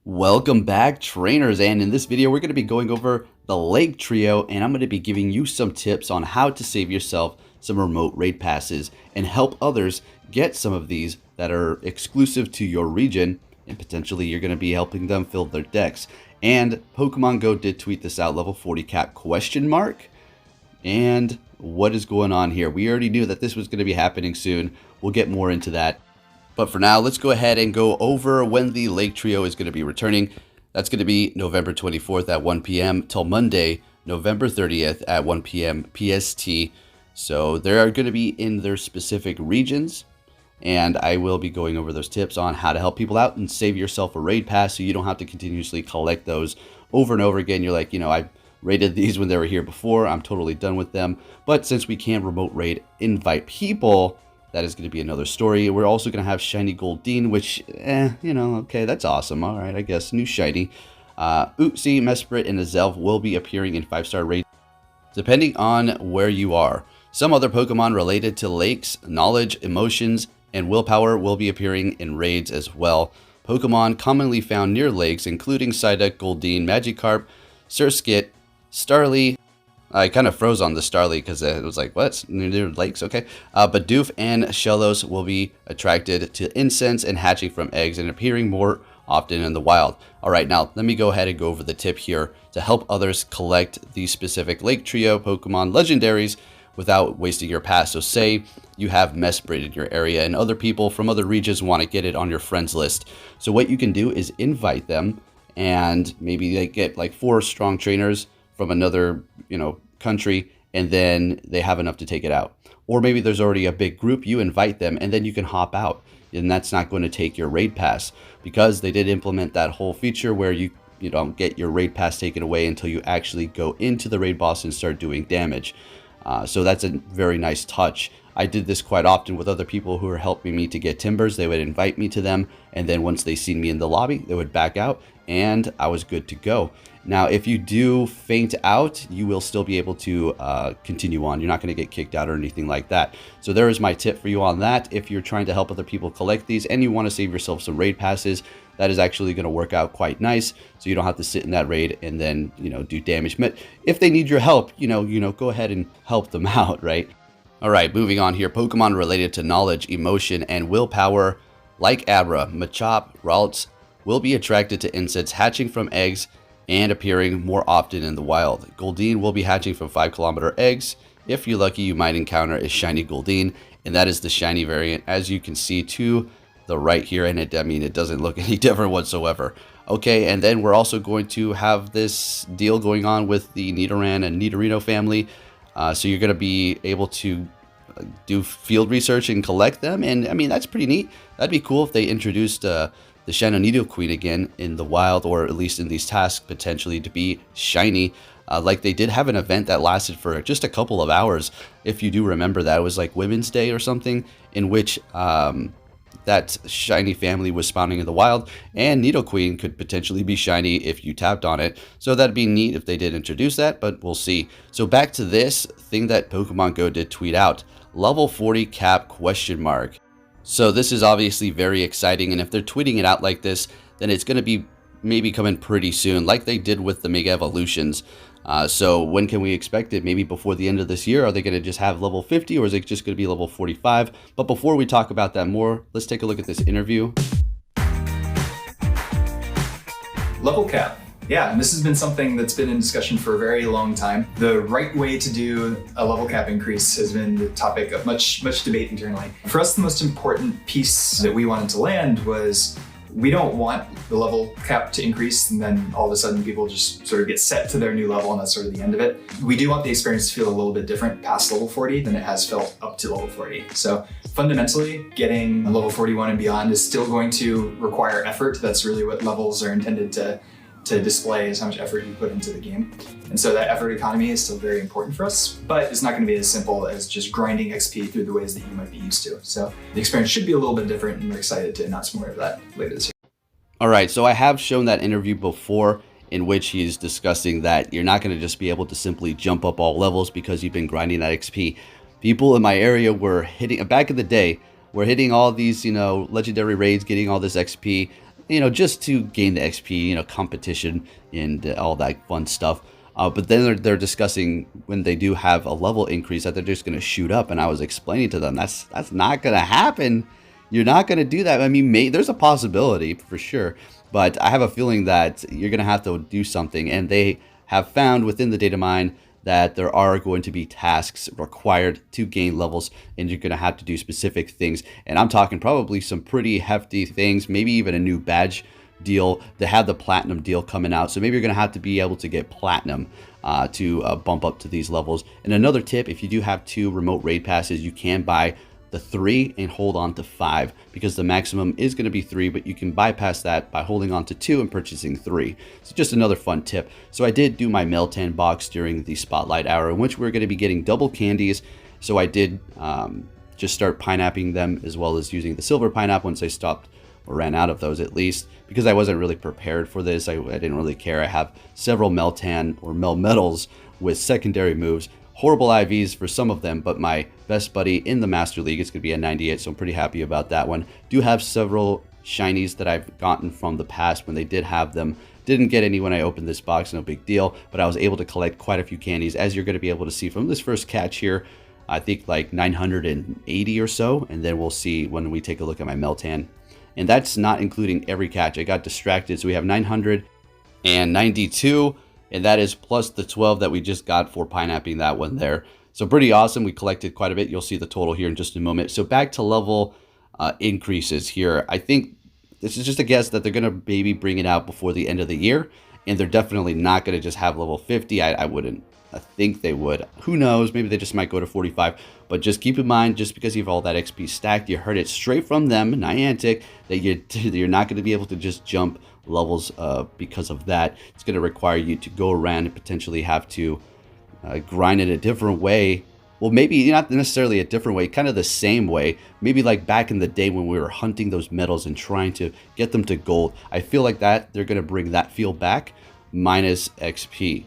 Welcome back, trainers, and in this video we're going to be going over the Lake Trio, and I'm going to be giving you some tips on how to save yourself some remote raid passes and help others get some of these that are exclusive to your region, and potentially you're going to be helping them fill their decks. And Pokemon Go did tweet this out, level 40 cap question mark. And what is going on here? We already knew that this was going to be happening soon. We'll get more into that. But for now, let's go ahead and go over when the Lake Trio is going to be returning. That's going to be November 24th at 1 p.m. till Monday, November 30th at 1 p.m. PST. So they are going to be in their specific regions. And I will be going over those tips on how to help people out and save yourself a raid pass so you don't have to continuously collect those over and over again. You're like, I raided these when they were here before. I'm totally done with them. But since we can remote raid invite people, that is going to be another story. We're also going to have Shiny Goldeen, which, okay, that's awesome. All right, I guess, new Shiny. Uxie, Mesprit and Azelf will be appearing in 5-star raids, depending on where you are. Some other Pokemon related to lakes, knowledge, emotions, and willpower will be appearing in raids as well. Pokemon commonly found near lakes, including Psyduck, Goldeen, Magikarp, Surskit, Starly. I kind of froze on the Starly because it was like, what? Near lakes? Okay. Bidoof and Shellos will be attracted to incense and hatching from eggs and appearing more often in the wild. All right, now let me go ahead and go over the tip here to help others collect these specific Lake Trio Pokemon legendaries without wasting your pass. So say you have Mesprit in your area and other people from other regions want to get it on your friends list. So what you can do is invite them, and maybe they get like 4 strong trainers from another, country, and then they have enough to take it out. Or maybe there's already a big group, you invite them, and then you can hop out. And that's not going to take your raid pass, because they did implement that whole feature where you don't get your raid pass taken away until you actually go into the raid boss and start doing damage. So that's a very nice touch. I did this quite often with other people who were helping me to get timbers. They would invite me to them, and then once they seen me in the lobby, they would back out, and I was good to go. Now, if you do faint out, you will still be able to continue on. You're not going to get kicked out or anything like that. So there is my tip for you on that. If you're trying to help other people collect these and you want to save yourself some raid passes, that is actually going to work out quite nice. So you don't have to sit in that raid and then, do damage. But if they need your help, go ahead and help them out, right? All right, moving on here. Pokemon related to knowledge, emotion, and willpower, like Abra, Machop, Ralts, will be attracted to insects hatching from eggs and appearing more often in the wild. Goldeen will be hatching from 5-kilometer eggs. If you're lucky, you might encounter a shiny Goldeen, and that is the shiny variant, as you can see to the right here. And it doesn't look any different whatsoever. Okay, and then we're also going to have this deal going on with the Nidoran and Nidorino family. So you're going to be able to do field research and collect them, and that's pretty neat. That'd be cool if they introduced the Shadow Nidoqueen again in the wild, or at least in these tasks potentially to be shiny. Like they did have an event that lasted for just a couple of hours, if you do remember that. It was like Women's Day or something, in which that shiny family was spawning in the wild, and Nidoqueen could potentially be shiny if you tapped on it. So that'd be neat if they did introduce that, but we'll see. So back to this thing that Pokemon Go did tweet out, level 40 cap question mark. So this is obviously very exciting, and if they're tweeting it out like this, then it's going to be maybe coming pretty soon, like they did with the Mega Evolutions. So when can we expect it? Maybe before the end of this year? Are they going to just have level 50, or is it just going to be level 45? But before we talk about that more, let's take a look at this interview. Level cap. Yeah, and this has been something that's been in discussion for a very long time. The right way to do a level cap increase has been the topic of much debate internally. For us, the most important piece that we wanted to land was we don't want the level cap to increase and then all of a sudden people just sort of get set to their new level and that's sort of the end of it. We do want the experience to feel a little bit different past level 40 than it has felt up to level 40. So fundamentally, getting level 41 and beyond is still going to require effort. That's really what levels are intended to display, is how much effort you put into the game. And so that effort economy is still very important for us, but it's not going to be as simple as just grinding XP through the ways that you might be used to. So the experience should be a little bit different, and we're excited to announce more of that later this year. All right, so I have shown that interview before in which he's discussing that you're not going to just be able to simply jump up all levels because you've been grinding that XP. People in my area were hitting, back in the day, were hitting all these, legendary raids, getting all this XP, you know, just to gain the XP, you know, competition and all that fun stuff. But then they're discussing when they do have a level increase that they're just going to shoot up. And I was explaining to them, that's not going to happen. You're not going to do that. I mean, there's a possibility for sure, but I have a feeling that you're going to have to do something. And they have found within the data mine that there are going to be tasks required to gain levels, and you're going to have to do specific things. And I'm talking probably some pretty hefty things, maybe even a new badge deal. They have the platinum deal coming out, so maybe you're going to have to be able to get platinum to bump up to these levels. And another tip, if you do have 2 remote raid passes, you can buy the 3 and hold on to 5, because the maximum is going to be 3, but you can bypass that by holding on to 2 and purchasing 3. So just another fun tip. So I did do my Meltan box during the spotlight hour, in which we're going to be getting double candies. So I did just start pineapping them, as well as using the silver pineapple once I stopped or ran out of those, at least, because I wasn't really prepared for this. I didn't really care. I have several Meltan or Melmetals with secondary moves. Horrible IVs for some of them, but my best buddy in the Master League is going to be a 98, so I'm pretty happy about that one. Do have several shinies that I've gotten from the past when they did have them. Didn't get any when I opened this box, no big deal, but I was able to collect quite a few candies, as you're going to be able to see from this first catch here. I think like 980 or so, and then we'll see when we take a look at my Meltan. And that's not including every catch. I got distracted, so we have 992, and that is plus the 12 that we just got for pineapping that one there. So pretty awesome. We collected quite a bit. You'll see the total here in just a moment. So back to level increases here. I think this is just a guess that they're going to maybe bring it out before the end of the year, and they're definitely not going to just have level 50. I wouldn't. I think they would. Who knows? Maybe they just might go to 45. But just keep in mind, just because you have all that XP stacked, you heard it straight from them, Niantic, that you're not going to be able to just jump levels because of that. It's going to require you to go around and potentially have to grind in a different way. Well, maybe not necessarily a different way, kind of the same way. Maybe like back in the day when we were hunting those metals and trying to get them to gold. I feel like that they're going to bring that feel back, minus XP.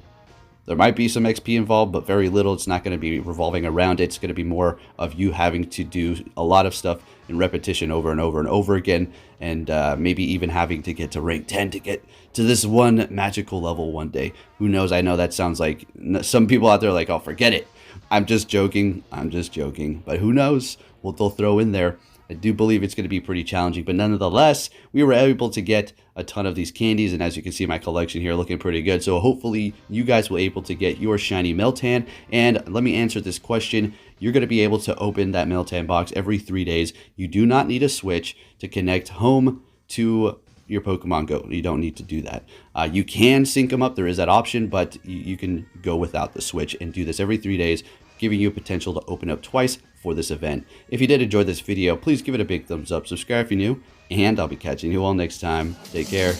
There might be some XP involved, but very little. It's not going to be revolving around it. It's going to be more of you having to do a lot of stuff in repetition over and over and over again, and maybe even having to get to rank 10 to get to this one magical level one day. Who knows? I know that sounds like some people out there are like, oh, forget it. I'm just joking. I'm just joking. But who knows what they'll throw in there. I do believe it's going to be pretty challenging, but nonetheless, we were able to get a ton of these candies, and as you can see, my collection here looking pretty good. So hopefully you guys will be able to get your shiny Meltan. And let me answer this question. You're going to be able to open that Meltan box every 3 days. You do not need a Switch to connect home to your Pokemon Go. You don't need to do that. You can sync them up. There is that option, but you can go without the Switch and do this every 3 days, giving you potential to open up twice for this event. If you did enjoy this video, please give it a big thumbs up, subscribe if you're new, and I'll be catching you all next time. Take care.